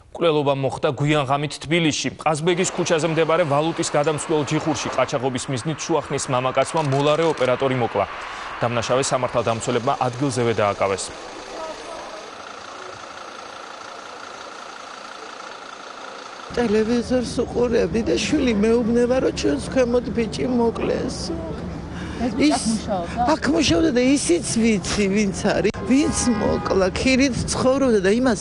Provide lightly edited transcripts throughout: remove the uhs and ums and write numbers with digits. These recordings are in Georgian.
მკვლელობა მოხდა გვიანღამით თბილისში. ყაზბეგის ქუჩაზე მდებარე ვალუტის გადამცვლელ ჯიხურში ყაჩაღობის მიზნით შუახნის მამაკაცმა მოლარე ოპერატორი მოკლა. დამნაშავე სამართალდამცველებმა ადგილზევე დააკავეს. ტელევიზორს უყურებდი და შვილი მეუბნება, რომ ჩვენს ქვემოთ ბიჭი მოკლეს. აქ მუშაობდა და ისიც ვიცი, ვინც არის. ვინც მოკლა, ქირით ცხოვრობდა და იმას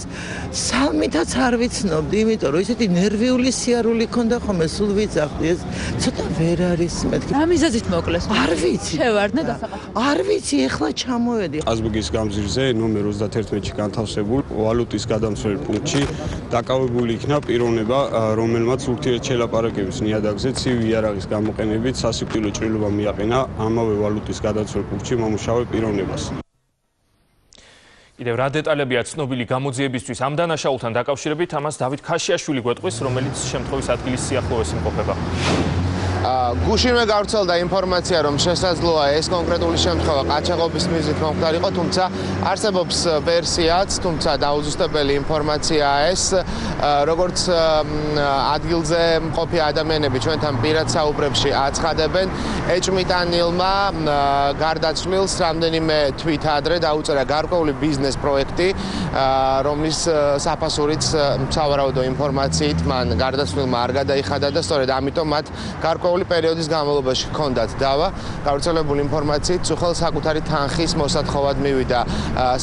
სამითაც არ ვიცნობდი, იმიტომ რომ ისეთი ნერვიული სიარული ქონდა ხოლმე, სულ ვიძახდი, ეს ცოტა ვერ არის მეთქი. რა მიზეზით მოკლეს? არ ვიცი. შევარდნა დასაყრდენად. არ ვიცი, ეხლა ჩამოვედი. ყაზბეგის გამზირზე ნომერ 31-ში განთავსებულ ვალუტის გადამცველ პუნქტში დაკავებული იქნა პიროვნება, რომელმაც ურთიერთშელაპარაკების ნიადაგზე ცივი იარაღის გამოყენებით სასიკვდილო ჭრილობა მიაყენა ამავე ვალუტის გადამცველ პუნქტში მომუშავე პიროვნებას. კიდევ რა დეტალებია ცნობილი გამოძიებისთვის ამ დანაშაულთან დაკავშირებით, ამას დავით ქაშიაშვილი გვეტყვის, რომელიც შემთხვევის ადგილის სიახლოვეს იმყოფება. გუშინვე გავრცელდა ინფორმაცია, რომ შესაძლოა ეს კონკრეტული შემთხვევა ყაჩაღობის მიზნით მომხდარიყო, თუმცა არსებობს ვერსიაც, თუმცა დაუზუსტებელი ინფორმაციაა ეს, როგორც ადგილზე მყოფი ადამიანები ჩვენთან პირად საუბრებში აცხადებენ, ეჭმიტანილმა გარდაცვლილს რამდენიმე თვით ადრე დაუწერა გარკვეული ბიზნეს პროექტი, რომლის საფასურით სავარაუდო ინფორმაციით მან გარდაცვლილმა არ გადაიხადა და სწორედ ამიტომ მათ გარკვეული პერიოდის განმავლობაში ჰქონდათ დავა. გავრცელებული ინფორმაციით სუხელ საკუთარი თანხის მოსათხოვად მივიდა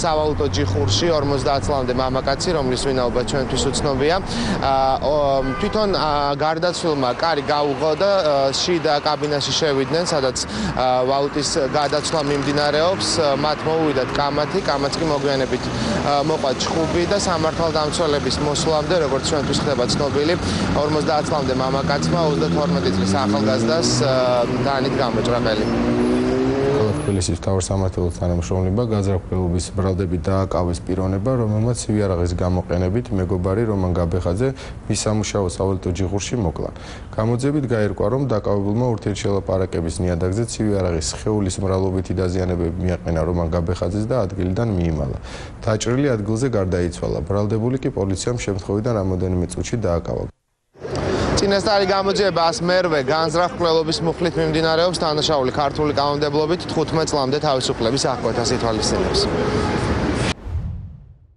სავალუტო ჯიხურში 50 წლამდე მამაკაცი, რომლის ვინაობა ჩვენთვის უცნობია. თვითონ გარდაცვლილმა კარი გაუღო და შიდა კაბინაში შევიდნენ, სადაც ვალუტის გადაცვლა მიმდინარეობს. მათ მოუვიდათ კამათი კი მოგვიანებით მოყვა ჩხუბი და სამართალდამცველების მოსვლამდე, როგორც ჩვენთვის ხდება ცნობილი, 50 წლამდე მამაკაცმა 32 წლის ახალგაზრდას დაანით გამოჭრა ყელი. თბილისის მთავარ სამართალოს თანამშრომლობა განზრახველობის ბრალდებით დააკავეს პიროვნება, რომელმაც ცივი იარაღის გამოყენებით მეგობარი რომან გაბეხაძე მის სამუშაო სავალუტო ჯიხურში მოკლა. გამოძიებით გაირკვა, რომ დაკავებულმა ურთიერთშელაპარაკების ნიადაგზე ცივი იარაღის სხეულის მრავლობითი დაზიანებები მიაყენა რომან გაბეხაძეს და ადგილიდან მიიმალა. დაჭრილი ადგილზე გარდაიცვალა. ბრალდებული კი პოლიციამ შემთხვევიდან რამოდენიმე წუთში დააკავა. წინასწარი გამოძიებას მერვე განზრახველობის მუხლით მიმდინარეობს, დანაშაული ქართული კანონმდებლობით 15 წლამდე თავისუფლების აღკვეთას ითვალისწინებს.